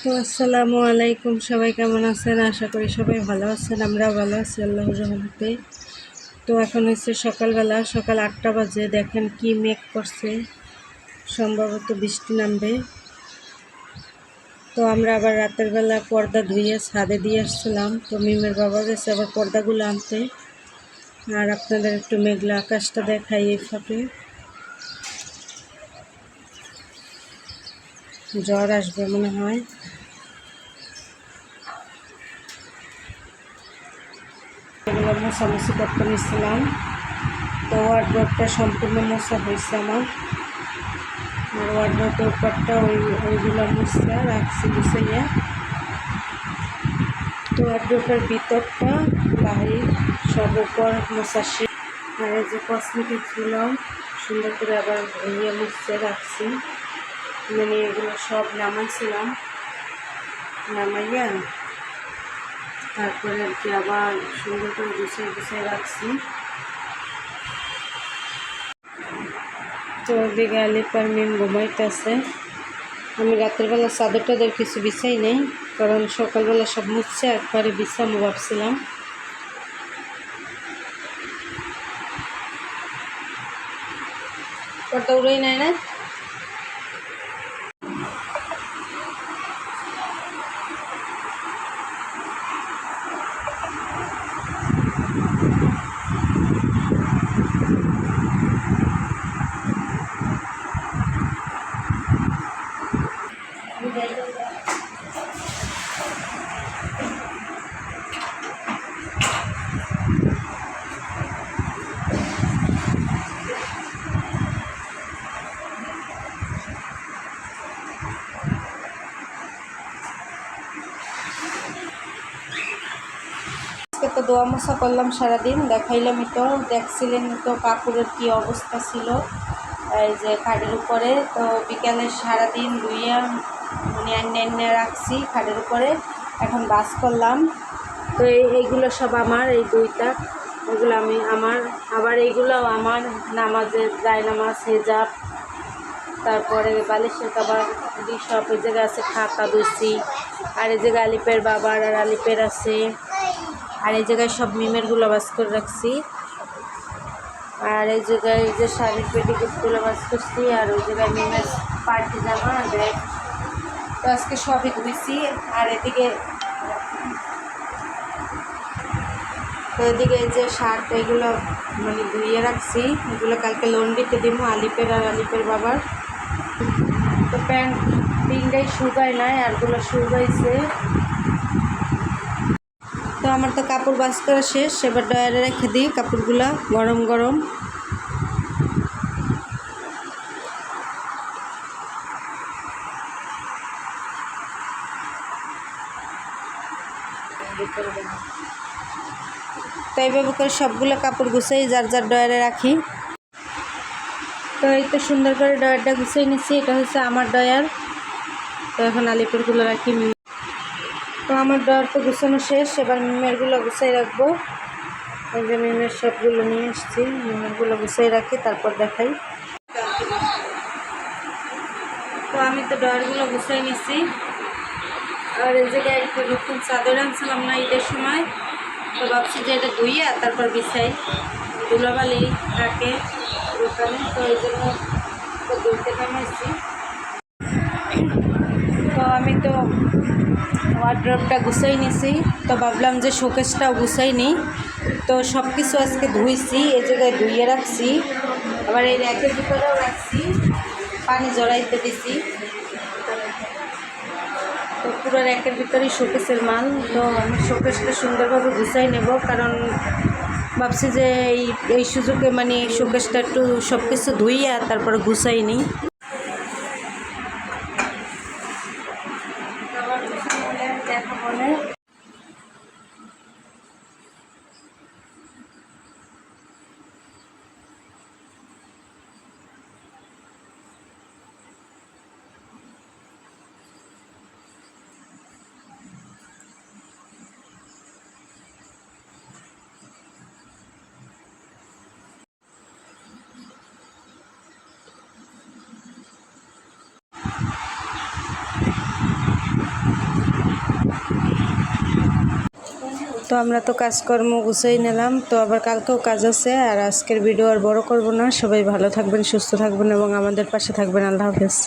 তো আসসালামু আলাইকুম, সবাই কেমন আছেন? আশা করি সবাই ভালো আছেন। আমরা ভালো আছি আল্লাহর রহমতে। তো এখন হচ্ছে সকালবেলা, সকাল 8টা বাজে। দেখেন কি মেঘ করছে, সম্ভবত বৃষ্টি নামবে। তো আমরা আবার রাতের বেলা পর্দা ধুয়ে ছাদে দিয়ে আসছিলাম। তো মিমের বাবা গেছে আবার পর্দাগুলো আনতে। আর আপনাদের একটু মেঘলা আকাশটা দেখাই। এই ফাঁকে ঝড় আসবে মনে হয়। এগুলো মোছামুছি করতে নিচ্ছিলাম। তো ওয়ার্ডরোবটা সম্পূর্ণ মোছা হয়েছে আমার। আর ওয়ার্ডরোবের উপরটা ওইগুলো মুছে রাখছি গুছিয়ে। তো ওয়ার্ডরোবের ভিতরটা বাহির সব উপর মোছা শেষ। আর এই যে কসমেটিক্সগুলো সুন্দর করে আবার ধুয়ে মুছে রাখছি। মানে এগুলো সব নামাইছিলাম, নামাইয়া তারপরে আর কি আবার সুন্দর করে গুছিয়ে রাখছি। তো ওদিকে আলিপার মিম ঘুমাইতেছে। আমি রাতের বেলা চাদর টাদর কিছু বিছাই নেই, কারণ সকালবেলা সব মুছছে একবারে বিছামো ভাবছিলাম। পর্দা উড়েই নেয় না। আজকে তো দোয়া মোছা করলাম সারাদিন, দেখাইলামই তো, দেখছিলেন তো কাপড়ের কি অবস্থা ছিল এই যে খাটের উপরে। তো বিকালে সারাদিন ধুইয়া মানে এনে রাখছি খাটের উপরে। এখন বাস করলাম। তো এইগুলো সব আমার, এই দুইটা এগুলো আমার। আবার এইগুলো আমার নামাজের জায়নামাজ, হিজাব, তারপরে বালিশের কভার সব এই জায়গায় আছে। খাতা ধুইছি। আর এই জায়গায় আলিপের বাবার আর আলিপের আছে। আর এই জায়গায় সব মিমেরগুলো বাস করে রাখছি। আর এই জায়গায় যে শাড়ির পেটিকুটগুলো বাস করছি। আর ওই জায়গায় মিমের পার্টি জামা ব্যাগ। তো আজকে সবই ধুইছি। আর এদিকে এই যে শার্ট, এগুলো মানে ধুইয়ে রাখছি। এগুলো কালকে লন্ড্রিতে দিব আলিপের আর আলিপের বাবার। তো প্যান্ট তিনটাই শুকায় নাই, আরগুলো শুকাইছে। তো আমার তো কাপড় বাস করা শেষ, এবার ড্রয়ারে রেখে দিই কাপড়গুলা গরম গরম। তো এইভাবে করে সবগুলো কাপড় গুছাই যার যার ড্রয়ারে রাখি। তো এই তো সুন্দর করে ড্রয়ারটা গুছিয়ে নিচ্ছি। এটা হচ্ছে আমার ড্রয়ার। তো এখন আলিপুরগুলো রাখি। তো আমার ড্রয়ার তো গুছানো শেষ, এবার মিমেরগুলো গুছাই রাখবো। এই যে মিমের সবগুলো নিয়ে এসেছি, মিমেরগুলো গুছাই রাখি, তারপর দেখাই। তো আমি তো ড্রয়ারগুলো গুছাই নিচ্ছি। আর এই জায়গায় একটা নতুন চাদর আনছিলাম না ঈদের সময়, তো ভাবছি যে এটা ধুইয়া তারপর বিছাই, ধুলাবালি থাকে দোকানে। তো এই জন্য তো ধুইতে নামাইছি। তো আমি তো ওয়ার্ড্রপটা গুছাই নিছি। তো ভাবলাম যে শোকেসটাও গুছাই নিই। তো সব কিছু আজকে ধুইছি, এই জায়গায় ধুইয়ে রাখছি। আবার এই র্যাকের ভিতরেও রাখছি, পানি জড়াইতে দিছি। তো পুরো র্যাকের ভিতরেই শোকেসের মাল। তো আমি শোকেসটা সুন্দরভাবে গুছাই নেব, কারণ ভাবছি যে এই সুযোগে মানে শোকেসটা একটু সব কিছু ধুইয়া তারপরে গুছাই নিই। দেখা বলে তো আমরা তো কাজকর্ম গুছাই নিলাম, তো আবার কালকেও কাজ আছে। আর আজকের ভিডিও আর বড় করব না। সবাই ভালো থাকবেন, সুস্থ থাকবেন এবং আমাদের পাশে থাকবেন। আল্লাহ হাফেজ।